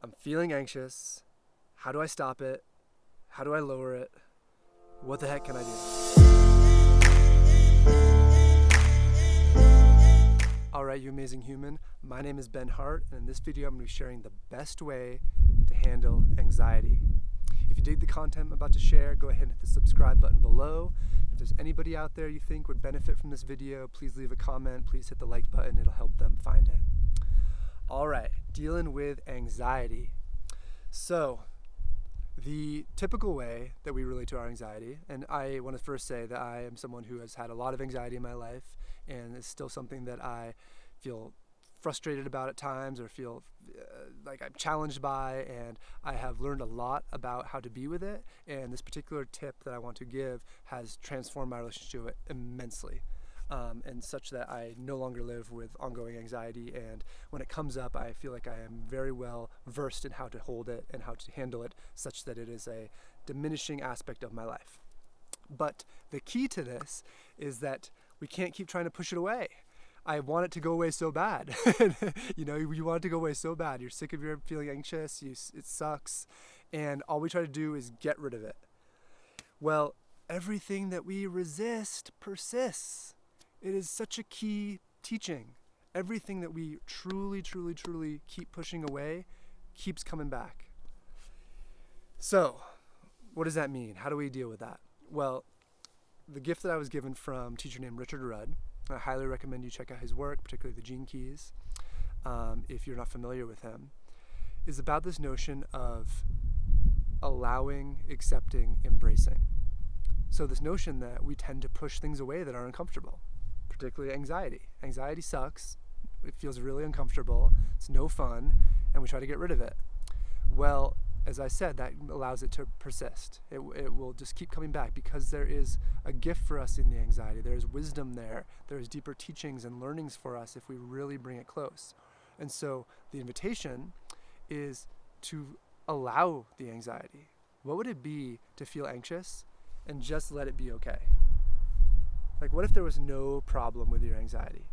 I'm feeling anxious. How do I stop it? How do I lower it? What the heck can I do? Alright, you amazing human. My name is Ben Hart, and in this video I'm going to be sharing the best way to handle anxiety. If you dig the content I'm about to share, go ahead and hit the subscribe button below. If there's anybody out there you think would benefit from this video, please leave a comment, please hit the like button, it'll help them find it. Alright, dealing with anxiety. So, the typical way that we relate to our anxiety, and I want to first say that I am someone who has had a lot of anxiety in my life, and it's still something that I feel frustrated about at times, or feel like I'm challenged by, and I have learned a lot about how to be with it, and this particular tip that I want to give has transformed my relationship to it immensely. And such that I no longer live with ongoing anxiety, and when it comes up I feel like I am very well versed in how to hold it and how to handle it such that it is a diminishing aspect of my life. But the key to this is that we can't keep trying to push it away. I want it to go away so bad. You know, you want it to go away so bad. You're sick of your feeling anxious, it sucks, and all we try to do is get rid of it. Well, everything that we resist persists. It is such a key teaching. Everything that we truly keep pushing away keeps coming back. So, what does that mean? How do we deal with that? Well, the gift that I was given from a teacher named Richard Rudd, I highly recommend you check out his work, particularly the Gene Keys, if you're not familiar with him, is about this notion of allowing, accepting, embracing. So this notion that we tend to push things away that are uncomfortable, particularly anxiety. Anxiety sucks. It feels really uncomfortable. It's no fun, and we try to get rid of it. Well, as I said, that allows it to persist. It will just keep coming back because there is a gift for us in the anxiety. There is wisdom there. There is deeper teachings and learnings for us if we really bring it close. And so the invitation is to allow the anxiety. What would it be to feel anxious and just let it be okay? Like, what if there was no problem with your anxiety?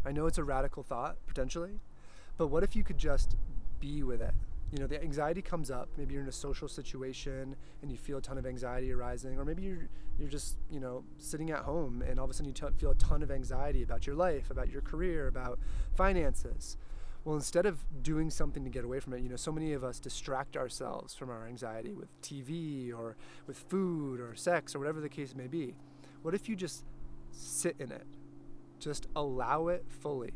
I know it's a radical thought, potentially, but what if you could just be with it? You know, the anxiety comes up, maybe you're in a social situation and you feel a ton of anxiety arising, or maybe you're just, you know, sitting at home and all of a sudden you feel a ton of anxiety about your life, about your career, about finances. Well, instead of doing something to get away from it, you know, so many of us distract ourselves from our anxiety with TV or with food or sex or whatever the case may be. What if you just sit in it? Just allow it fully.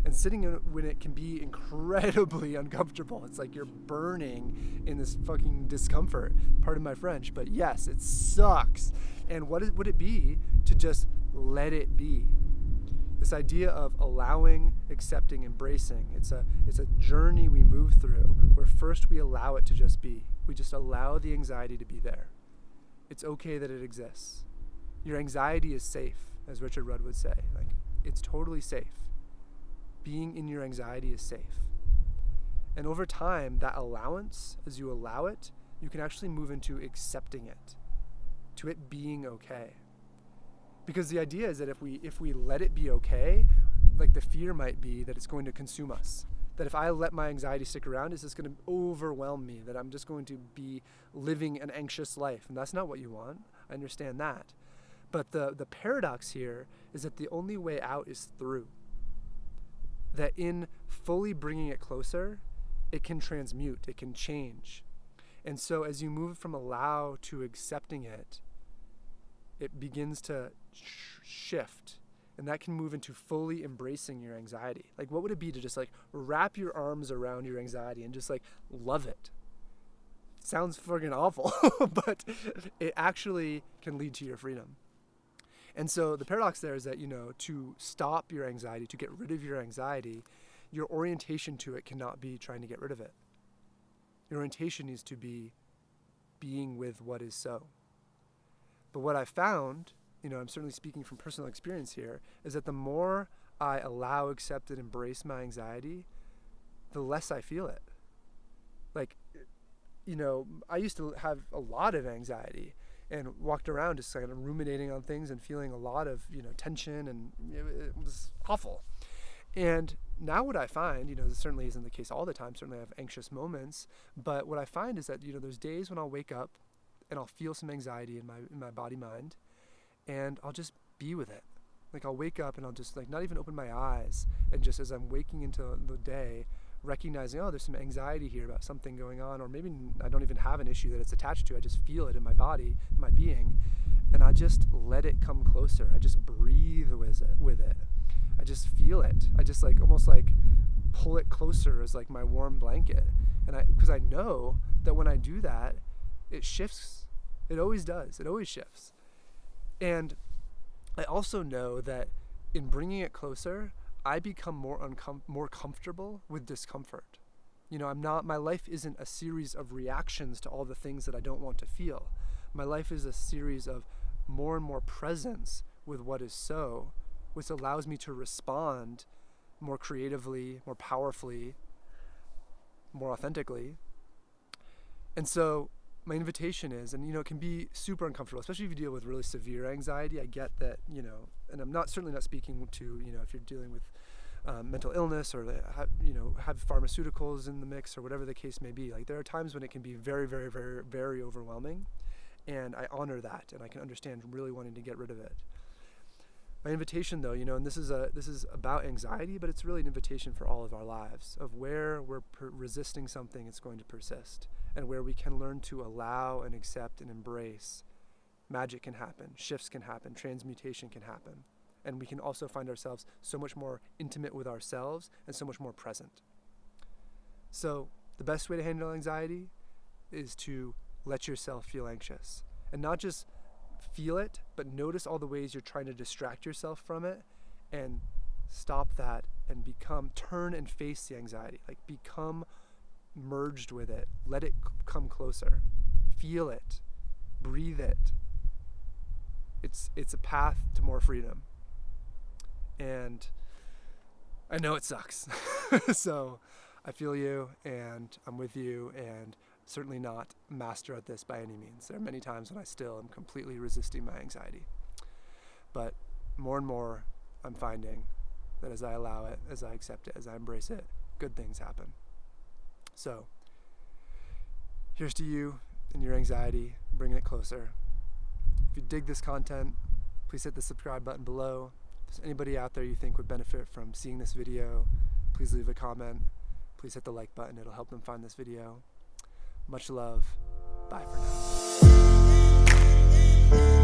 And sitting in it when it can be incredibly uncomfortable. It's like you're burning in this fucking discomfort. Pardon my French, but yes, it sucks. And what would it be to just let it be? This idea of allowing, accepting, embracing. It's a journey we move through where first we allow it to just be. We just allow the anxiety to be there. It's okay that it exists. Your anxiety is safe, as Richard Rudd would say. Like, it's totally safe. Being in your anxiety is safe. And over time, that allowance, as you allow it, you can actually move into accepting it, to it being okay. Because the idea is that if we let it be okay, like the fear might be that it's going to consume us. That if I let my anxiety stick around, it's just going to overwhelm me, that I'm just going to be living an anxious life. And that's not what you want. I understand that. But the paradox here is that the only way out is through. That in fully bringing it closer, it can transmute, it can change. And so as you move from allow to accepting it, it begins to shift. And that can move into fully embracing your anxiety. Like, what would it be to just like wrap your arms around your anxiety and just like love it? Sounds fucking awful, but it actually can lead to your freedom. And so the paradox there is that, you know, to stop your anxiety, to get rid of your anxiety, your orientation to it cannot be trying to get rid of it. Your orientation needs to be being with what is so. But what I found, you know, I'm certainly speaking from personal experience here, is that the more I allow, accept, and embrace my anxiety, the less I feel it. Like, you know, I used to have a lot of anxiety and walked around just kind of ruminating on things and feeling a lot of, you know, tension, and it was awful. And now what I find, this certainly isn't the case all the time. Certainly I have anxious moments, but what I find is that, there's days when I'll wake up and I'll feel some anxiety in my body mind, and I'll just be with it. Like I'll wake up and I'll just not even open my eyes, and just as I'm waking into the day, recognizing, oh, there's some anxiety here about something going on, or maybe I don't even have an issue that it's attached to. I just feel it in my body, my being, and I just let it come closer. I just breathe with it. I just feel it. I just almost pull it closer as my warm blanket. And because I know that when I do that, it shifts. It always does. It always shifts. And I also know that in bringing it closer, I become more comfortable with discomfort. My life isn't a series of reactions to all the things that I don't want to feel. My life is a series of more and more presence with what is so, which allows me to respond more creatively, more powerfully, more authentically. And so my invitation is, and it can be super uncomfortable, especially if you deal with really severe anxiety. I get that, and I'm certainly not speaking to, if you're dealing with mental illness or have pharmaceuticals in the mix or whatever the case may be. There are times when it can be very, very, very, very overwhelming, and I honor that, and I can understand really wanting to get rid of it. My invitation, though, and this is about anxiety, but it's really an invitation for all of our lives, of where we're resisting something, it's going to persist, and where we can learn to allow and accept and embrace. Magic can happen, shifts can happen, transmutation can happen, and we can also find ourselves so much more intimate with ourselves and so much more present. So the best way to handle anxiety is to let yourself feel anxious, and not just feel it, but notice all the ways you're trying to distract yourself from it, and stop that and turn and face the anxiety. Become merged with it. Let it come closer. Feel it. Breathe it. It's a path to more freedom. And I know it sucks. So I feel you, and I'm with you, and certainly not master at this by any means. There are many times when I still am completely resisting my anxiety. But more and more, I'm finding that as I allow it, as I accept it, as I embrace it, good things happen. So here's to you and your anxiety, bringing it closer. If you dig this content, please hit the subscribe button below. If there's anybody out there you think would benefit from seeing this video, please leave a comment. Please hit the like button. It'll help them find this video. Much love. Bye for now.